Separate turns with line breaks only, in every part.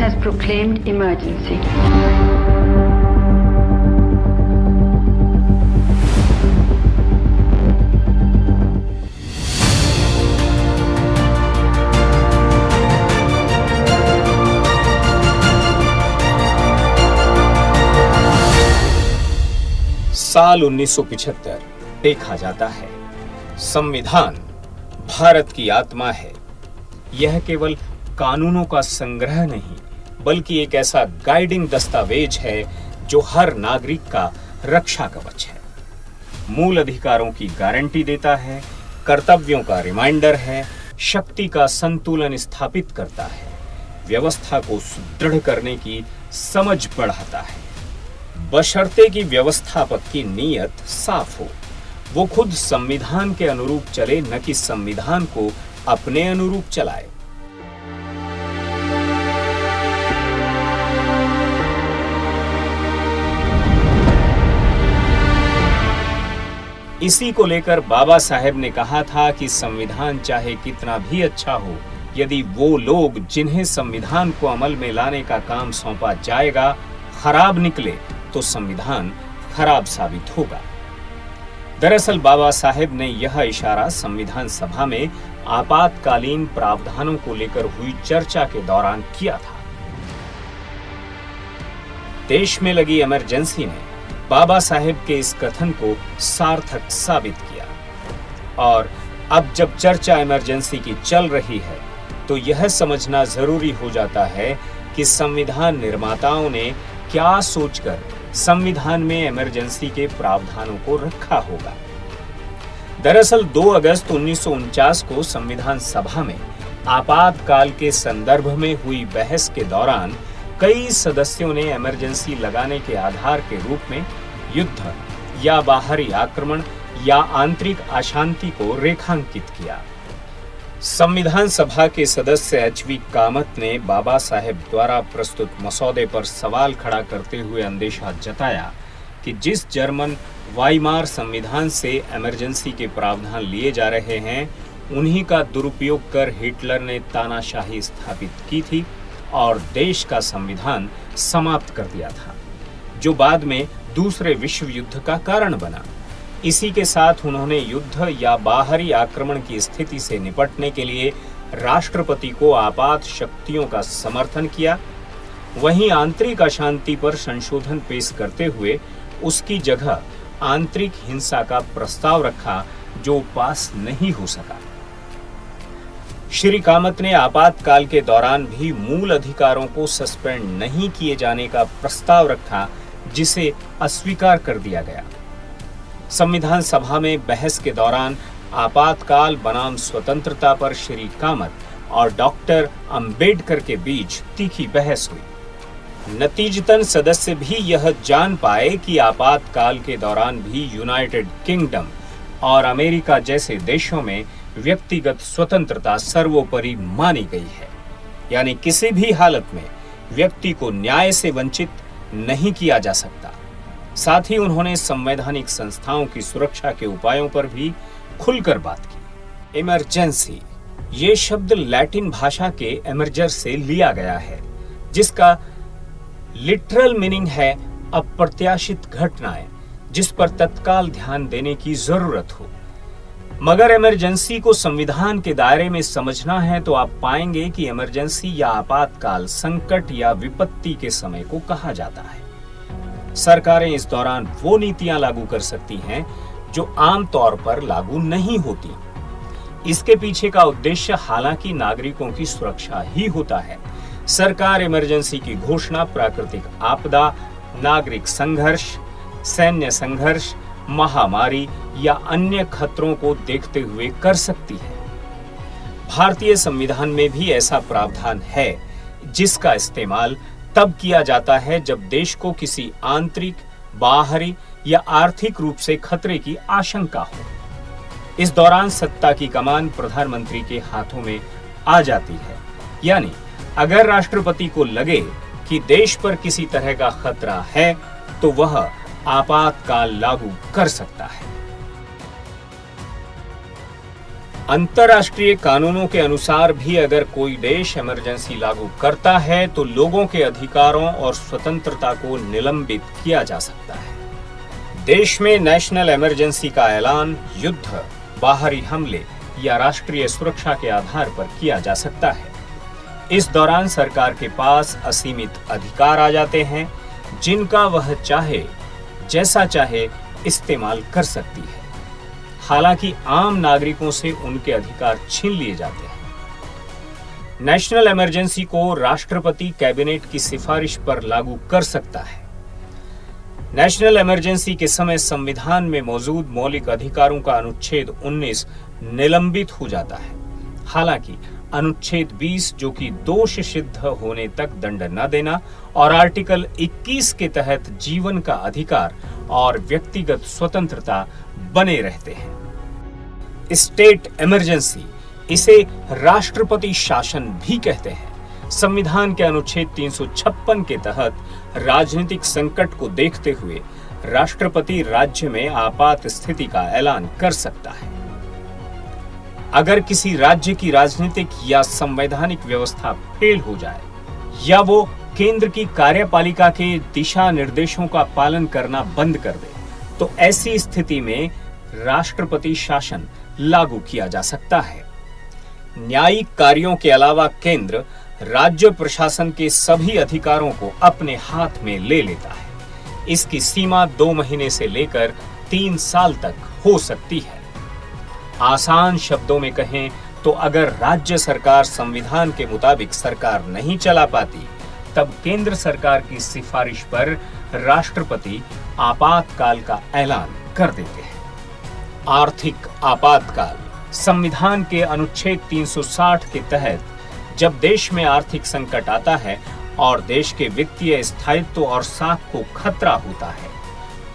has proclaimed emergency.
साल 1975 देखा जाता है। संविधान भारत की आत्मा है। यह केवल कानूनों का संग्रह नहीं, बल्कि एक ऐसा गाइडिंग दस्तावेज है जो हर नागरिक का रक्षा कवच है। मूल अधिकारों की गारंटी देता है, कर्तव्यों का रिमाइंडर है, शक्ति का संतुलन स्थापित करता है, व्यवस्था को सुदृढ़ करने की समझ बढ़ाता है, बशर्ते कि व्यवस्थापक की नीयत साफ हो, वो खुद संविधान के अनुरूप चले, न कि संविधान को अपने अनुरूप चलाए। इसी को लेकर बाबा साहेब ने कहा था कि संविधान चाहे कितना भी अच्छा हो, यदि वो लोग जिन्हें संविधान को अमल में लाने का काम सौंपा जाएगा खराब निकले तो संविधान खराब साबित होगा। दरअसल बाबा साहेब ने यह इशारा संविधान सभा में आपातकालीन प्रावधानों को लेकर हुई चर्चा के दौरान किया था। देश में लगी इमरजेंसी ने बाबा साहेब के इस कथन को सार्थक साबित किया और अब जब चर्चा इमरजेंसी की चल रही है तो यह समझना जरूरी हो जाता है कि संविधान निर्माताओं ने क्या सोचकर संविधान में इमरजेंसी के प्रावधानों को रखा होगा। दरअसल 2 अगस्त 1949 को संविधान सभा में आपातकाल के संदर्भ में हुई बहस के दौरान कई सदस्यों ने इमरजेंसी लगाने के आधार के रूप में युद्ध या बाहरी आक्रमण या आंतरिक अशांति को रेखांकित किया। संविधान सभा के सदस्य एच.वी. कामत ने बाबा साहेब द्वारा प्रस्तुत मसौदे पर सवाल खड़ा करते हुए अंदेशा जताया कि जिस जर्मन वाइमार संविधान से इमरजेंसी के प्रावधान लिए जा रहे हैं, उन्हीं का दुरुपयोग कर हिटलर ने तानाशाही स्थापित की थी और देश का संविधान समाप्त कर दिया था, जो बाद में दूसरे विश्व युद्ध का कारण बना। इसी के साथ उन्होंने युद्ध या बाहरी आक्रमण की स्थिति से निपटने के लिए राष्ट्रपति को आपात शक्तियों का समर्थन किया। वहीं आंतरिक अशांति पर संशोधन पेश करते हुए उसकी जगह आंतरिक हिंसा का प्रस्ताव रखा, जो पास नहीं हो सका। श्री कामत ने आपातकाल के दौरान भी मूल अधिकारों को सस्पेंड नहीं किए जाने का प्रस्ताव रखा, जिसे अस्वीकार कर दिया गया। संविधान सभा में बहस के दौरान आपातकाल बनाम स्वतंत्रता पर श्री कामत और डॉक्टर अंबेडकर के बीच तीखी बहस हुई। नतीजतन सदस्य भी यह जान पाए कि आपातकाल के दौरान भी यूनाइटेड किंगडम और अमेरिका जैसे देशों में व्यक्तिगत स्वतंत्रता सर्वोपरि मानी गई है, यानी किसी भी हालत में व्यक्ति को न्याय से वंचित नहीं किया जा सकता। साथ ही उन्होंने संवैधानिक संस्थाओं की सुरक्षा के उपायों पर भी खुलकर बात की। इमरजेंसी ये शब्द लैटिन भाषा के एमर्जर से लिया गया है, जिसका लिटरल मीनिंग है अप्रत्याशित घटनाएं जिस पर तत्काल ध्यान देने की जरूरत हो। मगर इमरजेंसी को संविधान के दायरे में समझना है तो आप पाएंगे कि इमरजेंसी या आपातकाल संकट या विपत्ति के समय को कहा जाता है। सरकारें इस दौरान वो नीतियां लागू कर सकती हैं जो आमतौर पर लागू नहीं होती। इसके पीछे का उद्देश्य हालांकि नागरिकों की सुरक्षा ही होता है। सरकार इमरजेंसी की घोषणा प्राकृतिक आपदा, नागरिक संघर्ष, सैन्य संघर्ष, महामारी या अन्य खतरों को देखते हुए कर सकती है। भारतीय संविधान में भी ऐसा प्रावधान है, जिसका इस्तेमाल तब किया जाता है जब देश को किसी आंतरिक, बाहरी या आर्थिक रूप से खतरे की आशंका हो। इस दौरान सत्ता की कमान प्रधानमंत्री के हाथों में आ जाती है, यानी अगर राष्ट्रपति को लगे कि देश पर किसी तरह का खतरा है तो वह आपातकाल लागू कर सकता है। अंतर्राष्ट्रीय कानूनों के अनुसार भी अगर कोई देश इमरजेंसी लागू करता है तो लोगों के अधिकारों और स्वतंत्रता को निलंबित किया जा सकता है। देश में नेशनल इमरजेंसी का ऐलान युद्ध, बाहरी हमले या राष्ट्रीय सुरक्षा के आधार पर किया जा सकता है। इस दौरान सरकार के पास असीमित अधिकार आ जाते हैं, जिनका वह चाहे जैसा चाहे इस्तेमाल कर सकती है। हालांकि आम नागरिकों से उनके अधिकार छीन लिए जाते हैं। नेशनल इमरजेंसी को राष्ट्रपति कैबिनेट की सिफारिश पर लागू कर सकता है। नेशनल इमरजेंसी के समय संविधान में मौजूद मौलिक अधिकारों का अनुच्छेद 19 निलंबित हो जाता है। हालांकि अनुच्छेद 20 जो कि दोष सिद्ध होने तक दंड न देना और आर्टिकल 21 के तहत जीवन का अधिकार और व्यक्तिगत स्वतंत्रता बने रहते हैं। स्टेट इमरजेंसी, इसे राष्ट्रपति शासन भी कहते हैं, संविधान के अनुच्छेद 356 के तहत राजनीतिक संकट को देखते हुए राष्ट्रपति राज्य में आपात स्थिति का ऐलान कर सकता है। अगर किसी राज्य की राजनीतिक या संवैधानिक व्यवस्था फेल हो जाए या वो केंद्र की कार्यपालिका के दिशा निर्देशों का पालन करना बंद कर दे, तो ऐसी स्थिति में राष्ट्रपति शासन लागू किया जा सकता है। न्यायिक कार्यों के अलावा केंद्र राज्य प्रशासन के सभी अधिकारों को अपने हाथ में ले लेता है। इसकी सीमा 2 महीने से लेकर 3 साल तक हो सकती है। आसान शब्दों में कहें तो अगर राज्य सरकार संविधान के मुताबिक सरकार नहीं चला पाती, तब केंद्र सरकार की सिफारिश पर राष्ट्रपति आपातकाल का ऐलान कर देते हैं। आर्थिक आपातकाल, संविधान के अनुच्छेद 360 के तहत जब देश में आर्थिक संकट आता है और देश के वित्तीय स्थायित्व और साख को खतरा होता है,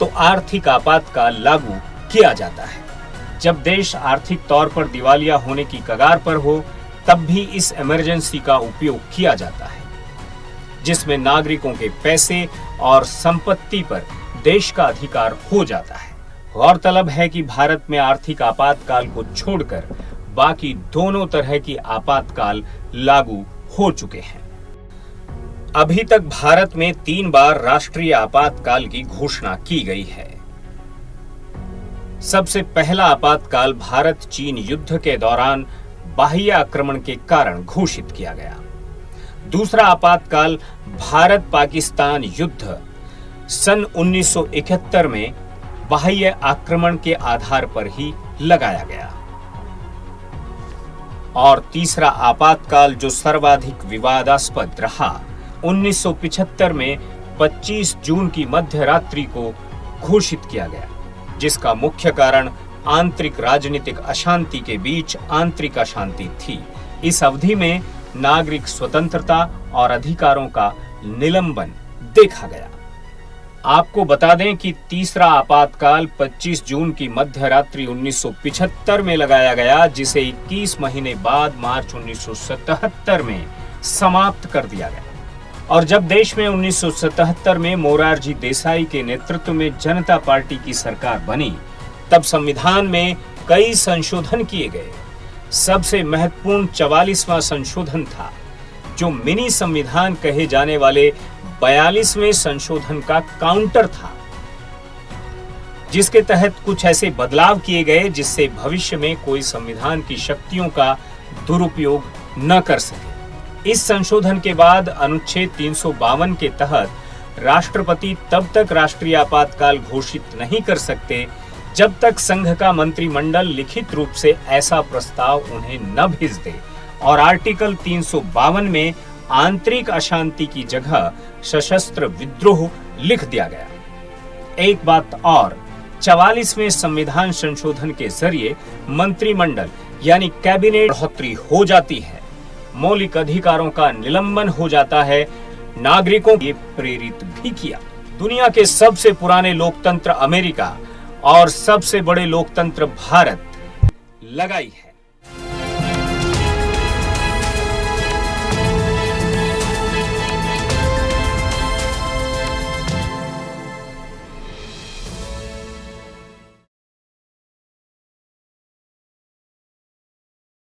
तो आर्थिक आपातकाल लागू किया जाता है। जब देश आर्थिक तौर पर दिवालिया होने की कगार पर हो, तब भी इस इमरजेंसी का उपयोग किया जाता है, जिसमें नागरिकों के पैसे और संपत्ति पर देश का अधिकार हो जाता है। गौरतलब है कि भारत में आर्थिक आपातकाल को छोड़कर बाकी दोनों तरह की आपातकाल लागू हो चुके हैं। अभी तक भारत में 3 बार राष्ट्रीय आपातकाल की घोषणा की गई है। सबसे पहला आपातकाल भारत चीन युद्ध के दौरान बाह्य आक्रमण के कारण घोषित किया गया। दूसरा आपातकाल भारत पाकिस्तान युद्ध सन 1971 में बाह्य आक्रमण के आधार पर ही लगाया गया। और तीसरा आपातकाल जो सर्वाधिक विवादास्पद रहा, 1975 में 25 जून की मध्य रात्रि को घोषित किया गया, जिसका मुख्य कारण आंतरिक राजनीतिक अशांति के बीच आंतरिक अशांति थी। इस अवधि में नागरिक स्वतंत्रता और अधिकारों का निलंबन देखा गया। आपको बता दें कि तीसरा आपातकाल 25 जून की मध्य रात्रि 1975 में लगाया गया, जिसे 21 महीने बाद मार्च 1977 में समाप्त कर दिया गया। और जब देश में 1977 में मोरारजी देसाई के नेतृत्व में जनता पार्टी की सरकार बनी, तब संविधान में कई संशोधन किए गए। सबसे महत्वपूर्ण 44वां संशोधन था, जो मिनी संविधान कहे जाने वाले 42वें संशोधन का काउंटर था, जिसके तहत कुछ ऐसे बदलाव किए गए जिससे भविष्य में कोई संविधान की शक्तियों का दुरुपयोग न कर सके। इस संशोधन के बाद अनुच्छेद 352 के तहत राष्ट्रपति तब तक राष्ट्रीय आपातकाल घोषित नहीं कर सकते जब तक संघ का मंत्रिमंडल लिखित रूप से ऐसा प्रस्ताव उन्हें न भेज दे। और आर्टिकल 352 में आंतरिक अशांति की जगह सशस्त्र विद्रोह लिख दिया गया। एक बात और, 44वें संविधान संशोधन के जरिए मंत्रिमंडल यानी कैबिनेट बढ़ोतरी हो जाती है, मौलिक अधिकारों का निलंबन हो जाता है, नागरिकों को प्रेरित भी किया। दुनिया के सबसे पुराने लोकतंत्र अमेरिका और सबसे बड़े लोकतंत्र भारत लगाई है।